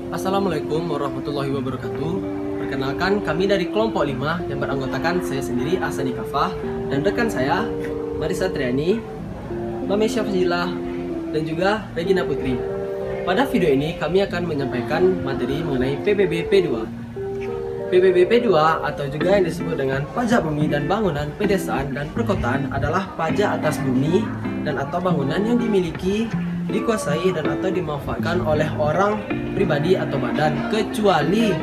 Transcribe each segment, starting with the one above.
Assalamualaikum warahmatullahi wabarakatuh. Perkenalkan, kami dari kelompok 5 yang beranggotakan saya sendiri, Asani Kafah, dan rekan saya, Marisa Triani, Mamesya Fazilah, dan juga Regina Putri. Pada video ini kami akan menyampaikan materi mengenai PBB P2. PBB P2 atau juga yang disebut dengan pajak bumi dan bangunan pedesaan dan perkotaan adalah pajak atas bumi dan atau bangunan yang dimiliki, dikuasai dan atau dimanfaatkan oleh orang pribadi atau badan, kecuali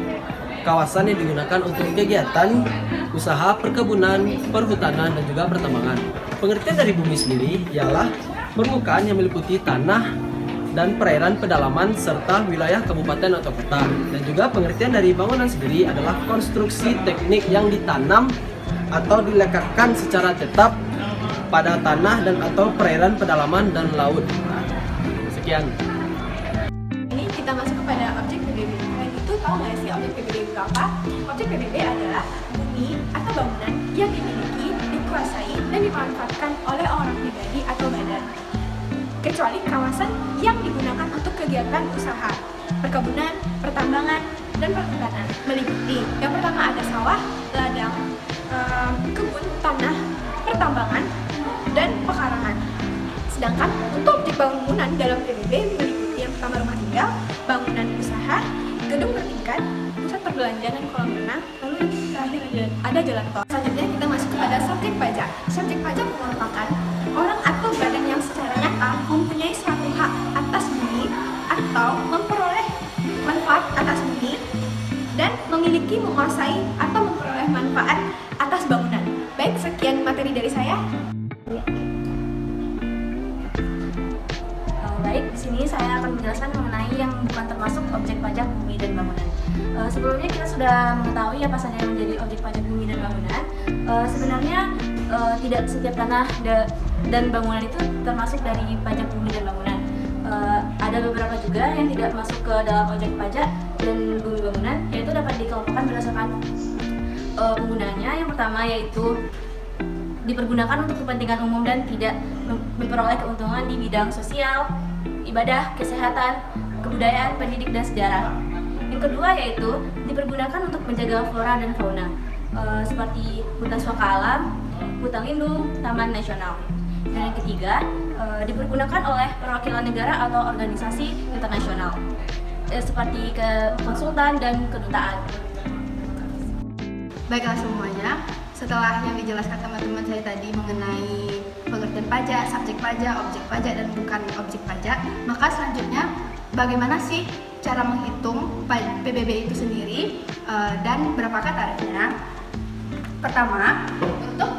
kawasan yang digunakan untuk kegiatan usaha perkebunan, perhutanan dan juga pertambangan. Pengertian dari bumi sendiri ialah permukaan yang meliputi tanah dan perairan pedalaman serta wilayah kabupaten atau kota. Dan juga pengertian dari bangunan sendiri adalah konstruksi teknik yang ditanam atau dilekatkan secara tetap pada tanah dan atau perairan pedalaman dan laut. Sekian. Ini kita masuk kepada objek PBB. Kalian itu tahu nggak sih objek PBB itu apa? Objek PBB adalah bumi atau bangunan yang dimiliki, dikuasai, dan dimanfaatkan oleh orang pribadi atau badan, kecuali kawasan yang digunakan untuk kegiatan usaha, perkebunan, pertambangan, dan perhutanan. Meliputi yang pertama ada sawah, ladang, kebun, tanah, pertambangan, dan pekarangan. Sedangkan untuk objek bangunan dalam PBB meliputi yang pertama rumah tinggal, bangunan usaha, gedung bertingkat, pusat perbelanjaan dan kolam renang, lalu yang terakhir ada jalan tol. Selanjutnya kita masuk kepada subjek pajak. Subjek pajak merupakan orang atau badan yang secara nyata mempunyai suatu hak atas bumi atau memperoleh manfaat atas bumi dan memiliki, menguasai atau memperoleh manfaat atas bangunan. Baik, sekian materi dari saya. Baik, di sini saya akan menjelaskan mengenai yang bukan termasuk objek pajak bumi dan bangunan. Sebelumnya kita sudah mengetahui apa saja yang menjadi objek pajak bumi dan bangunan. Sebenarnya tidak setiap tanah dan bangunan itu termasuk dari pajak bumi dan bangunan. Ada beberapa juga yang tidak masuk ke dalam objek pajak dan bumi bangunan, yaitu dapat dikelompokkan berdasarkan penggunaannya. Yang pertama yaitu dipergunakan untuk kepentingan umum dan tidak memperoleh keuntungan di bidang sosial, ibadah, kesehatan, kebudayaan, pendidik, dan sejarah. Yang kedua yaitu dipergunakan untuk menjaga flora dan fauna, seperti hutan suaka alam, hutan lindung, taman nasional. Dan yang ketiga, dipergunakan oleh perwakilan negara atau organisasi internasional, seperti konsultan dan kedutaan. Baiklah semuanya, setelah yang dijelaskan teman-teman saya tadi mengenai pengertian pajak, subjek pajak, objek pajak, dan bukan objek pajak, maka selanjutnya bagaimana sih cara menghitung PBB itu sendiri dan berapakah tarifnya? Pertama, untuk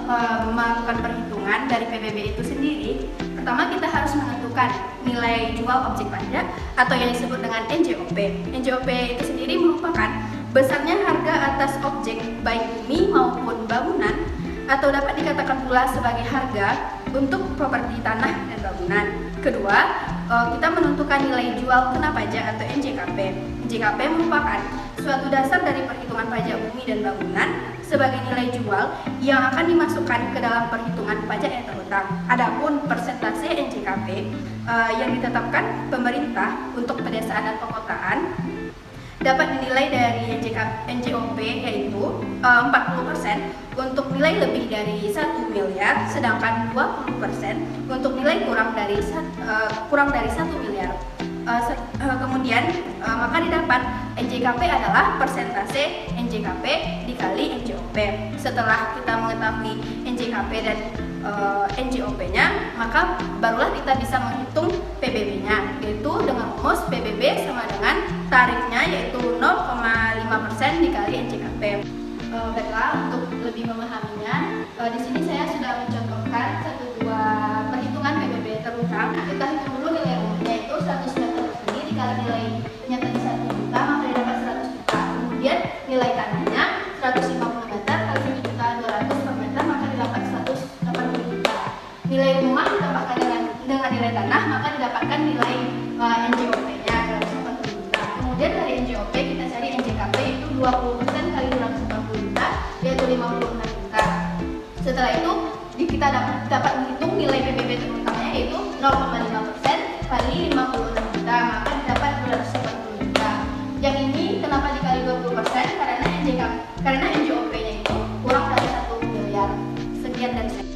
melakukan perhitungan dari PBB itu sendiri, pertama kita harus menentukan nilai jual objek pajak atau yang disebut dengan NJOP. NJOP itu sendiri merupakan besarnya harga atas objek baik bumi maupun bangunan, atau dapat dikatakan pula sebagai harga untuk properti tanah dan bangunan. Kedua, kita menentukan nilai jual kena pajak atau NJKP. NJKP merupakan suatu dasar dari perhitungan pajak bumi dan bangunan sebagai nilai jual yang akan dimasukkan ke dalam perhitungan pajak yang terhutang. Adapun persentase NJKP yang ditetapkan pemerintah untuk pedesaan dan perkotaan dapat dinilai dari NJOP yaitu 40% untuk nilai lebih dari 1 miliar, sedangkan 20% untuk nilai kurang dari 1 miliar. Kemudian maka didapat NJKP adalah persentase NJKP dikali NJOP. Setelah kita mengetahui NJKP dan NJOP-nya, maka barulah kita bisa menghitung PBB-nya, yaitu dengan rumus PBB sama dengan tarifnya yaitu 0,5% dikali NJKP. Baiklah, untuk lebih memahaminya, di sini saya sudah mencontohkan 1-2 perhitungan PBB terutama. Kita hitung dulu nilai umumnya, yaitu 100 meter persegi dikali nilainya tadi 1 juta, maka didapat 100 juta. Kemudian nilai tanahnya 150 meter kali 1 juta 200 per meter, maka didapat 180 juta. Nilai rumah ditambahkan dengan nilai tanah, maka didapatkan nilai NJOP-nya 280 juta. Kemudian dari NJOP kita cari NJKP, yaitu 20% kali 280 juta, yaitu 56 juta. Setelah itu kita dapat menghitung nilai PBB terutamanya, yaitu 0,5% kali 56 juta, maka didapat 280 juta. dari saya.